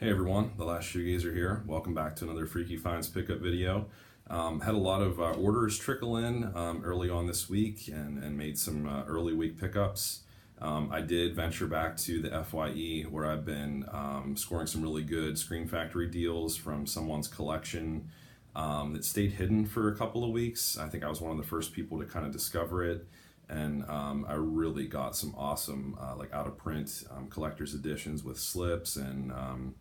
Hey everyone, the last Shoegazer here. Welcome back to another Freaky Finds pickup video. Had a lot of orders trickle in early on this week and made some early week pickups. I did venture back to the FYE where I've been scoring some really good Screen Factory deals from someone's collection that stayed hidden for a couple of weeks. I think I was one of the first people to kind of discover it. And I really got some awesome like out of print collector's editions with slips and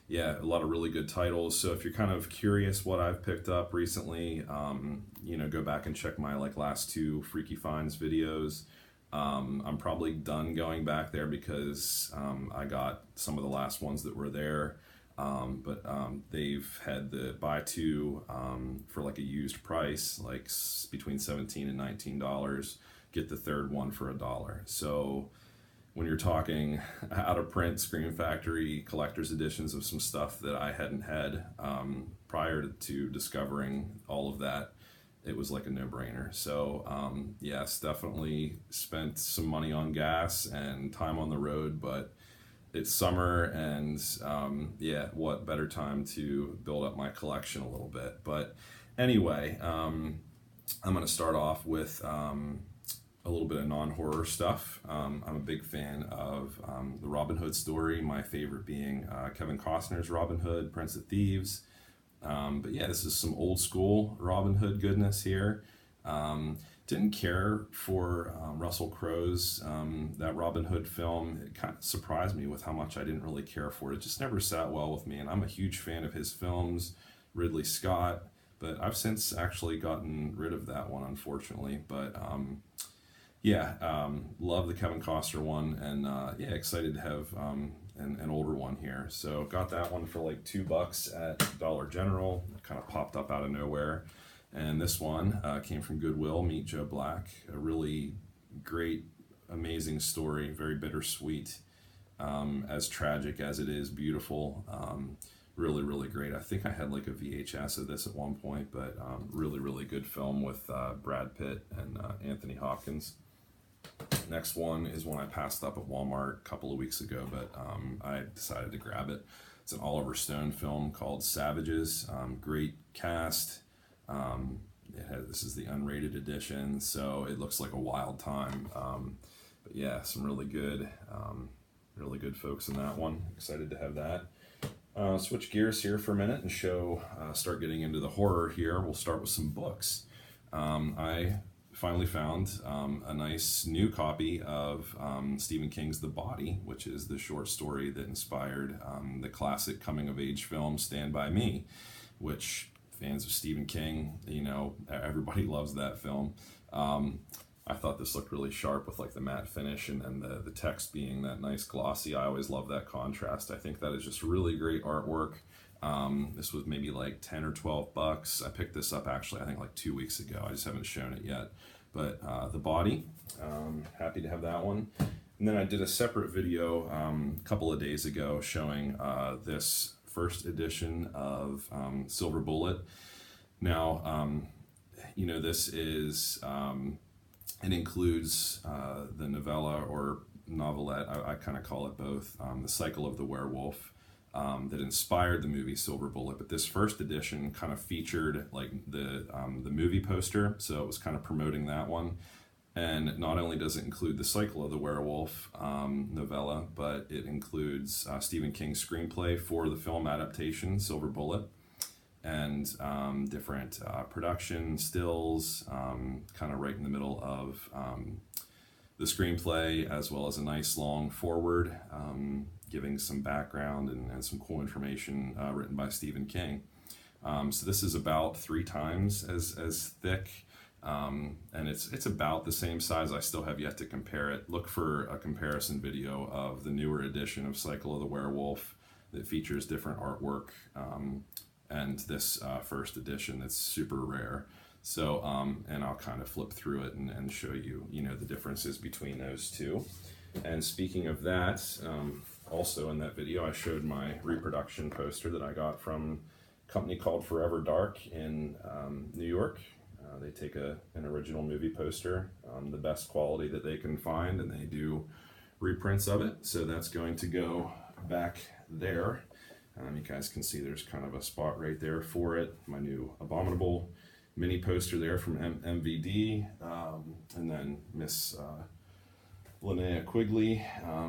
yeah, a lot of really good titles. So if you're kind of curious what I've picked up recently, go back and check my last two Freaky Finds videos. I'm probably done going back there because I got some of the last ones that were there. But they've had the buy two for like a used price, like between $17 and $19. Get the third one for $1. So when you're talking out of print Screen Factory collector's editions of some stuff that I hadn't had prior to discovering all of that, it was like a no-brainer. So yes, definitely spent some money on gas and time on the road, but it's summer and yeah, what better time to build up my collection a little bit. But anyway, I'm going to start off with a little bit of non-horror stuff. I'm a big fan of the Robin Hood story, my favorite being Kevin Costner's Robin Hood, Prince of Thieves. But yeah, this is some old school Robin Hood goodness here. Didn't care for Russell Crowe's that Robin Hood film. It kind of surprised me with how much I didn't really care for it. It just never sat well with me, and I'm a huge fan of his films, Ridley Scott, but I've since actually gotten rid of that one, unfortunately. But yeah, love the Kevin Costner one, and yeah, excited to have an older one here. So got that one for like $2 at Dollar General. It kind of popped up out of nowhere. And this one came from Goodwill, Meet Joe Black. A really great, amazing story, very bittersweet, as tragic as it is beautiful. Really, really great. I think I had like a VHS of this at one point, but really, really good film with Brad Pitt and Anthony Hopkins. Next one is one I passed up at Walmart a couple of weeks ago, but I decided to grab it. It's an Oliver Stone film called Savages. Great cast. This is the unrated edition, so it looks like a wild time. But yeah, some really good folks in that one. Excited to have that. Switch gears here for a minute and start getting into the horror here. We'll start with some books. I finally found a nice new copy of Stephen King's The Body, which is the short story that inspired the classic coming-of-age film Stand By Me, which fans of Stephen King, everybody loves that film. I thought this looked really sharp with like the matte finish and then the text being that nice glossy. I always love that contrast. I think that is just really great artwork. This was maybe like 10 or 12 bucks. I picked this up actually, I think like 2 weeks ago. I just haven't shown it yet. But The Body, happy to have that one. And then I did a separate video a couple of days ago showing this first edition of Silver Bullet. Now, this is, it includes the novella or novelette, I kind of call it both, The Cycle of the Werewolf, that inspired the movie Silver Bullet. But this first edition kind of featured like the movie poster, so it was kind of promoting that one. And not only does it include The Cycle of the Werewolf novella, but it includes Stephen King's screenplay for the film adaptation, Silver Bullet, and different production stills, kind of right in the middle of the screenplay, as well as a nice long foreword, giving some background and some cool information written by Stephen King. So this is about 3 times as thick. And it's about the same size. I still have yet to compare it. Look for a comparison video of the newer edition of Cycle of the Werewolf that features different artwork, and this first edition that's super rare. So, and I'll kind of flip through it and show you, the differences between those two. And speaking of that, also in that video, I showed my reproduction poster that I got from a company called Forever Dark in New York. They take an original movie poster, the best quality that they can find, and they do reprints of it. So that's going to go back there. You guys can see there's kind of a spot right there for it. My new Abominable mini poster there from MVD, and then Miss Linnea Quigley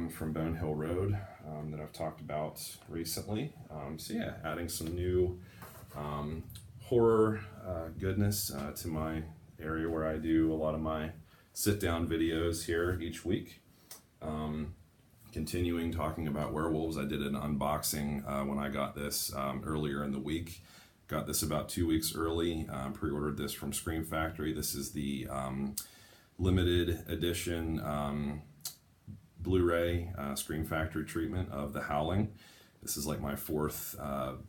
from Bone Hill Road that I've talked about recently. So yeah, adding some new horror goodness to my area where I do a lot of my sit-down videos here each week. Continuing talking about werewolves, I did an unboxing when I got this earlier in the week. Got this about 2 weeks early, pre-ordered this from Scream Factory. This is the limited edition Blu-ray Scream Factory treatment of the Howling. This is like my fourth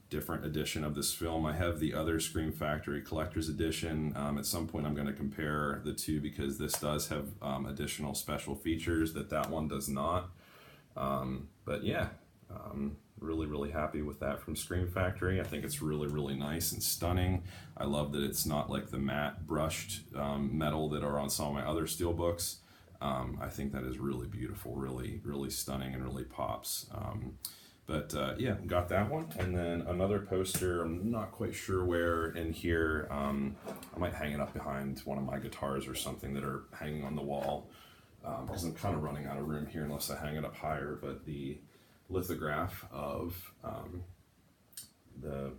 different edition of this film. I have the other Scream Factory Collector's Edition. At some point I'm going to compare the two because this does have additional special features that one does not. But yeah, really happy with that from Scream Factory. I think it's really nice and stunning. I love that it's not like the matte brushed metal that are on some of my other steelbooks. I think that is really beautiful, really stunning, and really pops. Yeah, got that one. And then another poster, I'm not quite sure where in here. I might hang it up behind one of my guitars or something that are hanging on the wall, because I'm kind of running out of room here unless I hang it up higher. But the lithograph of the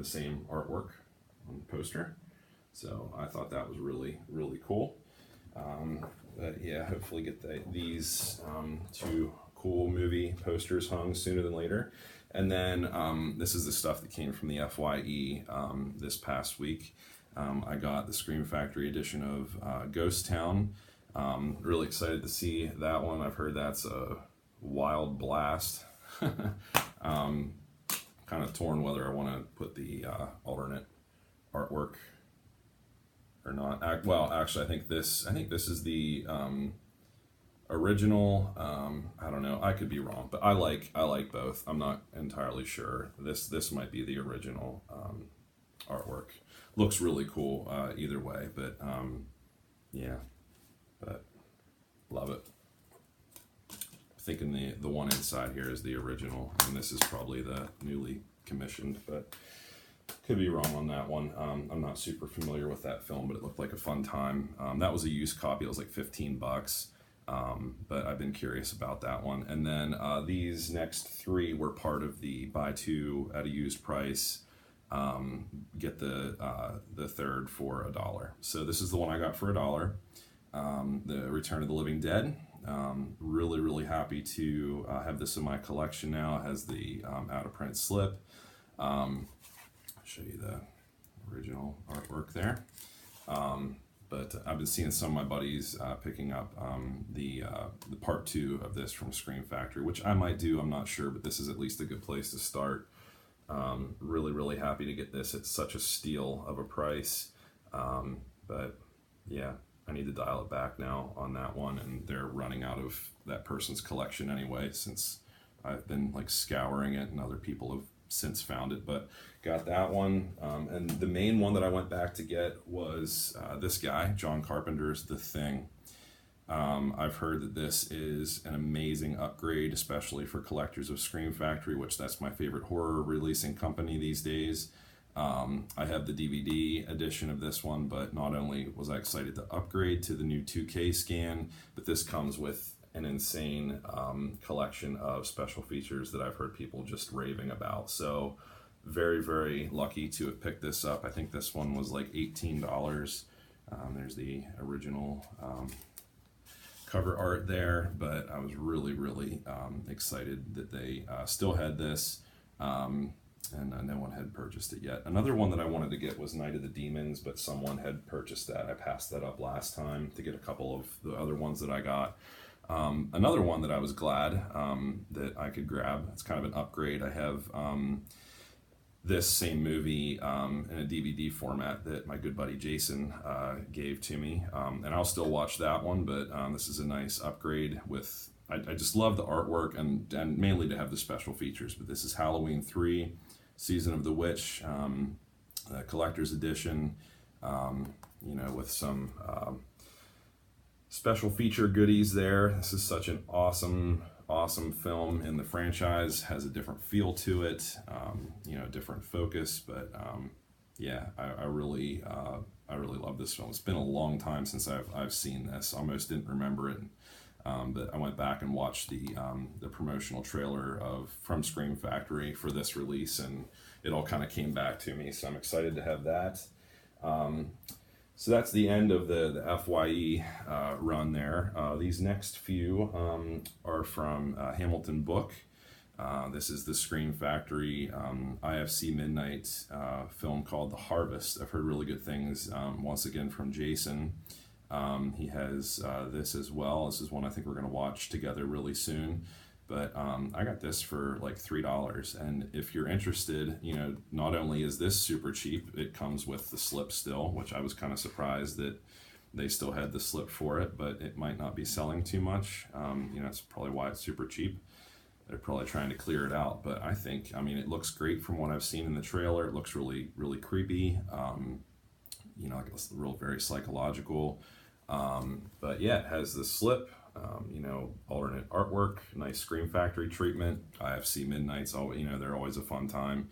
same artwork on the poster. So I thought that was really cool. But yeah, hopefully get these two cool movie posters hung sooner than later. And then this is the stuff that came from the FYE this past week. I got the Scream Factory edition of Ghost Town. Really excited to see that one. I've heard that's a wild blast. Kind of torn whether I want to put the alternate artwork or not. Well, actually, I think this is the original. I don't know. I could be wrong, but I like both. I'm not entirely sure. This might be the original artwork. Looks really cool either way, but yeah, but love it. Thinking the one inside here is the original, and this is probably the newly commissioned, but could be wrong on that one. I'm not super familiar with that film, but it looked like a fun time. That was a used copy. It was like 15 bucks, but I've been curious about that one. And then these next three were part of the buy two at a used price, get the third for $1. So this is the one I got for $1. The Return of the Living Dead. Really happy to have this in my collection now. It has the out of print slip. I'll show you the original artwork there. But I've been seeing some of my buddies picking up the part 2 of this from Scream Factory, which I might do, I'm not sure, but this is at least a good place to start. Really happy to get this at such a steal of a price. But yeah, I need to dial it back now on that one, and they're running out of that person's collection anyway, since I've been like scouring it and other people have since found it. But got that one, and the main one that I went back to get was this guy, John Carpenter's The Thing. I've heard that this is an amazing upgrade, especially for collectors of Scream Factory, which that's my favorite horror releasing company these days. I have the DVD edition of this one, but not only was I excited to upgrade to the new 2K scan, but this comes with an insane collection of special features that I've heard people just raving about. So very lucky to have picked this up. I think this one was like $18. There's the original cover art there, but I was really excited that they still had this. And no one had purchased it yet. Another one that I wanted to get was Night of the Demons, but someone had purchased that. I passed that up last time to get a couple of the other ones that I got. Another one that I was glad that I could grab, it's kind of an upgrade. I have this same movie in a DVD format that my good buddy Jason gave to me. And I'll still watch that one, but this is a nice upgrade with, I just love the artwork and mainly to have the special features. But this is Halloween 3, Season of the Witch, collector's edition, with some special feature goodies there. This is such an awesome awesome film in the franchise. Has a different feel to it, you know, different focus, but yeah, I really love this film. It's been a long time since I've seen this. Almost didn't remember it, but I went back and watched the promotional trailer from Scream Factory for this release, and it all kind of came back to me. So I'm excited to have that. So that's the end of the FYE run there. These next few are from Hamilton Book. This is the Scream Factory IFC Midnight film called The Harvest. I've heard really good things, once again, from Jason. He has this as well. This is one I think we're going to watch together really soon. But I got this for like $3, and if you're interested, you know, not only is this super cheap, it comes with the slip still, which I was kind of surprised that they still had the slip for it, but it might not be selling too much. You know, that's probably why it's super cheap. They're probably trying to clear it out, but I mean, it looks great from what I've seen in the trailer. It looks really, really creepy. You know, like it's real, very psychological. But yeah, it has the slip. You know, alternate artwork, nice Scream Factory treatment. IFC Midnight's always, you know, they're always a fun time.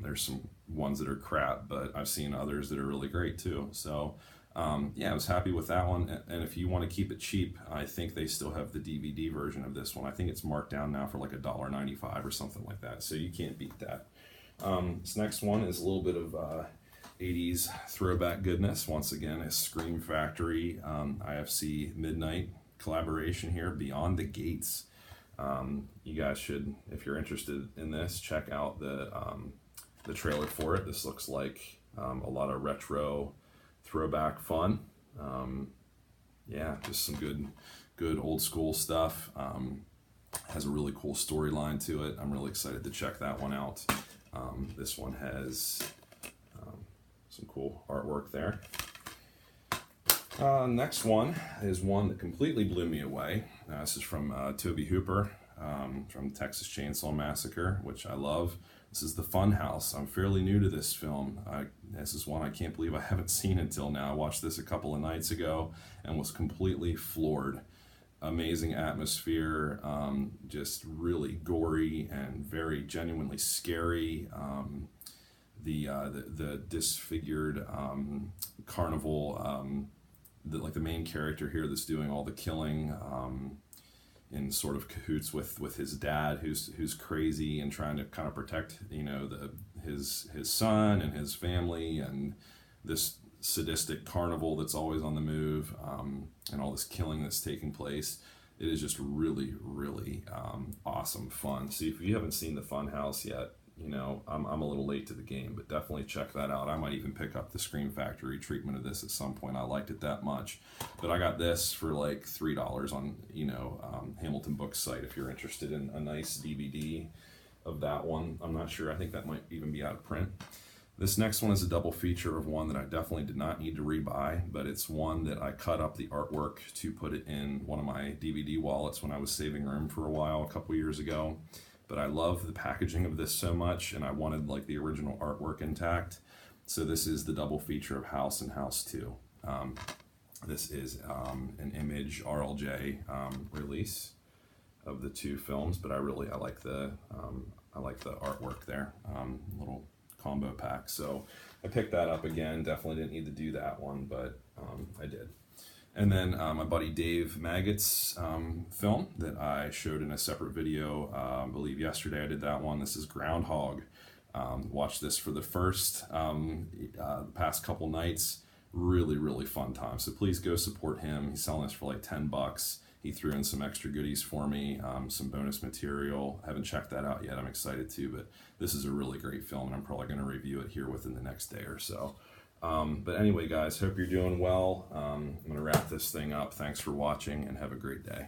There's some ones that are crap, but I've seen others that are really great too. So yeah, I was happy with that one. And if you want to keep it cheap, I think they still have the DVD version of this one. I think it's marked down now for like $1.95 or something like that. So you can't beat that. This next one is a little bit of 80s throwback goodness. Once again, a Scream Factory IFC Midnight collaboration here, Beyond the Gates. You guys should, if you're interested in this, check out the trailer for it. This looks like a lot of retro throwback fun. Yeah, just some good old school stuff. Has a really cool storyline to it. I'm really excited to check that one out. This one has some cool artwork there. Next one is one that completely blew me away. This is from Tobe Hooper from Texas Chainsaw Massacre, which I love. This is The Funhouse. I'm fairly new to this film. This is one I can't believe I haven't seen until now. I watched this a couple of nights ago and was completely floored. Amazing atmosphere, just really gory and very genuinely scary. The disfigured carnival, like the main character here that's doing all the killing, in sort of cahoots with his dad, who's crazy and trying to kind of protect, you know, his son and his family, and this sadistic carnival that's always on the move, and all this killing that's taking place. It is just really, really awesome fun. So if you haven't seen The Funhouse yet, you know, I'm a little late to the game, but definitely check that out. I might even pick up the Scream Factory treatment of this at some point. I liked it that much. But I got this for like $3 on, you know, Hamilton Book's site if you're interested in a nice DVD of that one. I'm not sure. I think that might even be out of print. This next one is a double feature of one that I definitely did not need to rebuy, but it's one that I cut up the artwork to put it in one of my DVD wallets when I was saving room for a while a couple years ago. But I love the packaging of this so much, and I wanted like the original artwork intact. So this is the double feature of House and House 2. This is an Image RLJ release of the two films, but I like the artwork there. Little combo pack. So I picked that up again. Definitely didn't need to do that one, but I did. And then my buddy Dave Maggott's film that I showed in a separate video, I believe yesterday I did that one. This is Groundhog. Watched this for the past couple nights. Really, really fun time. So please go support him. He's selling this for like $10. He threw in some extra goodies for me, some bonus material. Haven't checked that out yet. I'm excited to, but this is a really great film, and I'm probably going to review it here within the next day or so. But anyway, guys, hope you're doing well. I'm going to wrap this thing up. Thanks for watching, and have a great day.